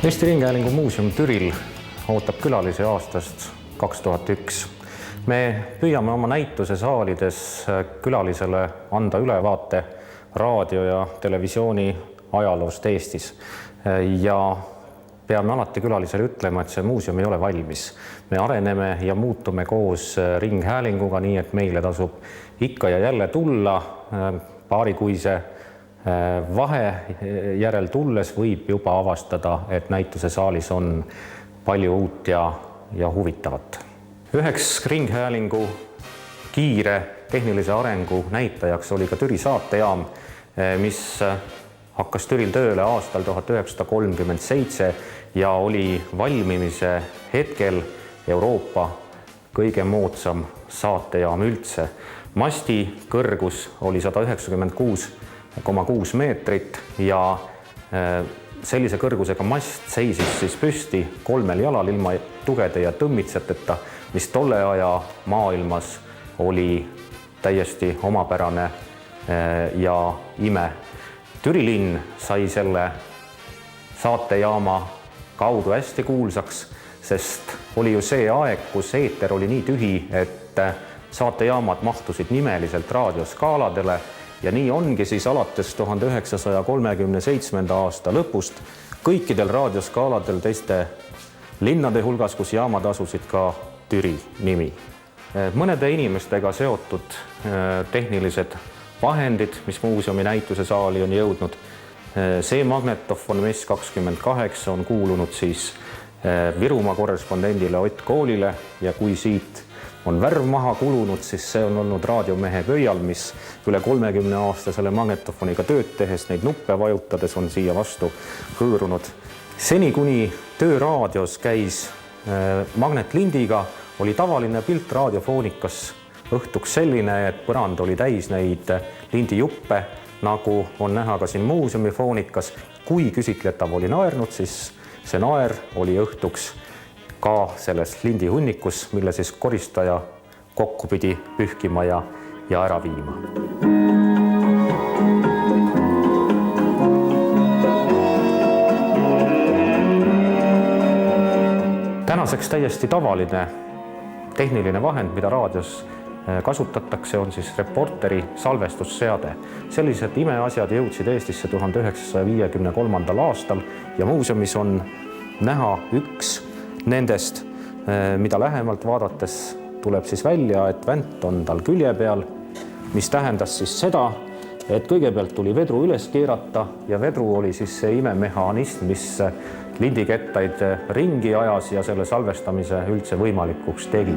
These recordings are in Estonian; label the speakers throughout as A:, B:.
A: Eesti Ringhäälingu muuseum Türil ootab külalisi aastast 2001. Me püüame oma näituse saalides külalisele anda ülevaate raadio ja televisiooni ajaloost Eestis. Ja peame alati külalisele ütlema, et see muuseum ei ole valmis. Me areneme ja muutume koos Ringhäälinguga, nii et meile tasub ikka ja jälle tulla. Paarikuise vahe järel tulles võib juba avastada, et näituse saalis on palju uut ja huvitavat. Üheks Ringhäälingu kiire tehnilise arengu näitajaks oli ka Türi saatejaam, mis hakkas Türil tööle aastal 1937 ja oli valmimise hetkel Euroopa kõige moodsam saatejaam üldse. Masti kõrgus oli 196,6 meetrit ja sellise kõrgusega mast seisis siis püsti 3 jalal ilma tugede ja tõmmitsateta, mis tolle aja maailmas oli täiesti omapärane ja ime. Türi linn sai selle saatejaama kaudu hästi kuulsaks, sest oli ju see aeg, kus eeter oli nii tühi, et saatejaamad mahtusid nimeliselt raadioskaaladele ja nii ongi siis alates 1937. aasta lõpust kõikidel raadioskaaladel teiste linnade hulgas, kus jaamad asusid, ka Türi nimi. Mõnede inimestega seotud tehnilised vahendid, mis muuseumi näituse saali on jõudnud. See magnetofon MES-28 on kuulunud siis Virumaa korrespondendile Ott Koolile ja kui siit on värv maha kulunud, siis see on olnud raadiomehe pöial, mis üle 30 aasta selle magnetofoniga tööd tehes, neid nuppe vajutades on siia vastu hõõrunud. Seni kuni töö raadios käis magnetlindiga, oli tavaline pilt raadiofoonikas õhtuks selline, et põrand oli täis neid lindijuppe, nagu on näha ka siin muuseumi foonikas. Kui küsitletav oli naernud, siis see naer oli õhtuks ka selles lindihunnikus, mille siis koristaja kokku pidi pühkima ja ära viima. Tänaseks täiesti tavaline tehniline vahend, mida raadios kasutatakse, on siis reporteri salvestusseade. Sellised imeasjad jõudsid Eestisse 1953. aastal ja muuseumis on näha üks nendest, mida lähemalt vaadates tuleb siis välja, et vänt on tal külje peal, mis tähendas siis seda, et kõigepealt tuli vedru üles keerata ja vedru oli siis see imemehhanism, mis lindikettaid ringi ajas ja selle salvestamise üldse võimalikuks tegi.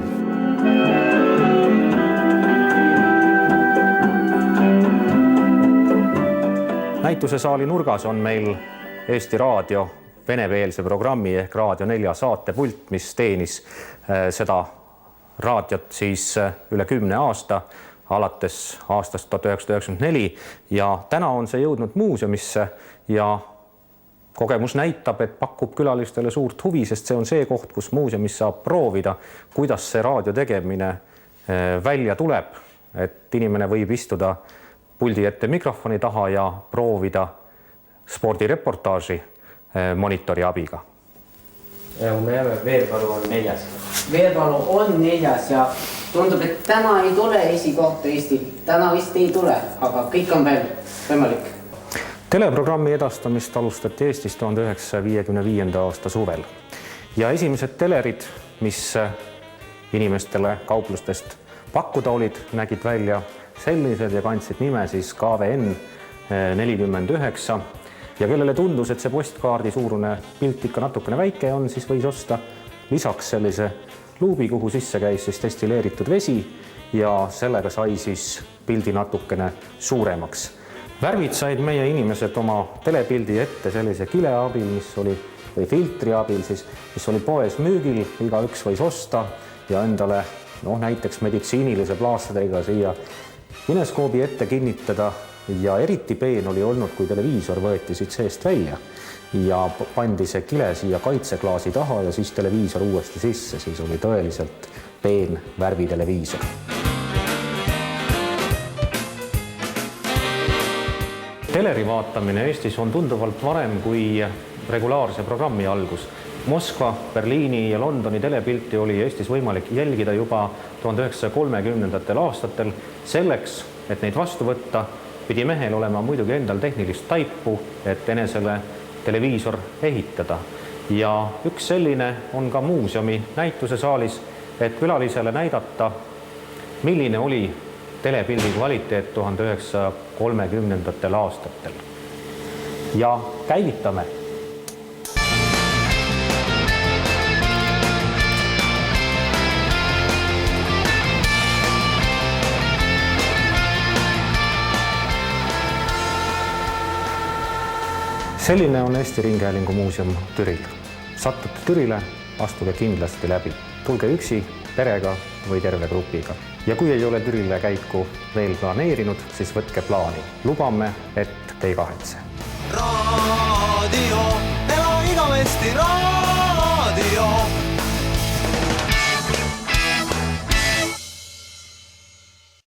A: Näituse saali nurgas on meil Eesti Raadio venekeelse programmi ehk Raadio 4 saatepult, mis teenis seda raadiot siis üle 10 aasta, alates aastast 1994 ja täna on see jõudnud muuseumisse ja kogemus näitab, et pakub külalistele suurt huvi, sest see on see koht, kus muuseumis saab proovida, kuidas see raadio tegemine välja tuleb, et inimene võib istuda puldi ette mikrofoni taha ja proovida spordireportaaži monitori abiga.
B: Me jääme, Veerpalu on 4.
C: Veerpalu on 4 ja tundub, et täna ei tule esikohta Eestil. Täna vist ei tule, aga kõik on veel võimalik.
A: Teleprogrammi edastamist alustati Eestis 1955. aasta suvel. Ja esimesed telerid, mis inimestele kauplustest pakkuda olid, nägid välja sellised ja kandsid nime siis KVN 49. Ja kellele tundus, et see postkaardi suurune pilt ikka natukene väike on, siis võis osta lisaks sellise luubi, kuhu sisse käis siis destilleeritud vesi ja sellega sai siis pildi natukene suuremaks. Värvid said meie inimesed oma telepildi ette sellise kile abil, või filtri abil, mis oli poes müügil, igaüks võis osta ja endale näiteks meditsiinilise plaastadega siia kineskoobi ette kinnitada. Ja eriti peen oli olnud, kui televiisor võeti siit seest välja ja pandi see kile siia kaitseklaasi taha ja siis televiisor uuesti sisse, siis oli tõeliselt peen värviteleviisor. Teleri vaatamine Eestis on tunduvalt varem kui regulaarse programmi algus. Moskva, Berliini ja Londoni telepilti oli Eestis võimalik jälgida juba 1930. aastatel. Selleks, et neid vastu võtta, pidi mehel olema muidugi endal tehnilist taipu, et enesele televiisor ehitada. Ja üks selline on ka muuseumi näituse saalis, et külalisele näidata, milline oli telepildi kvaliteet 1930. aastatel. Ja käivitame. Selline on Eesti Ringhäälingu muuseum Türil. Sattute Türile, astuge kindlasti läbi. Tulge üksi, perega või terve grupiga. Ja kui ei ole Türile käiku veel planeerinud, siis võtke plaani. Lubame, et te ei kahetse.
D: Radio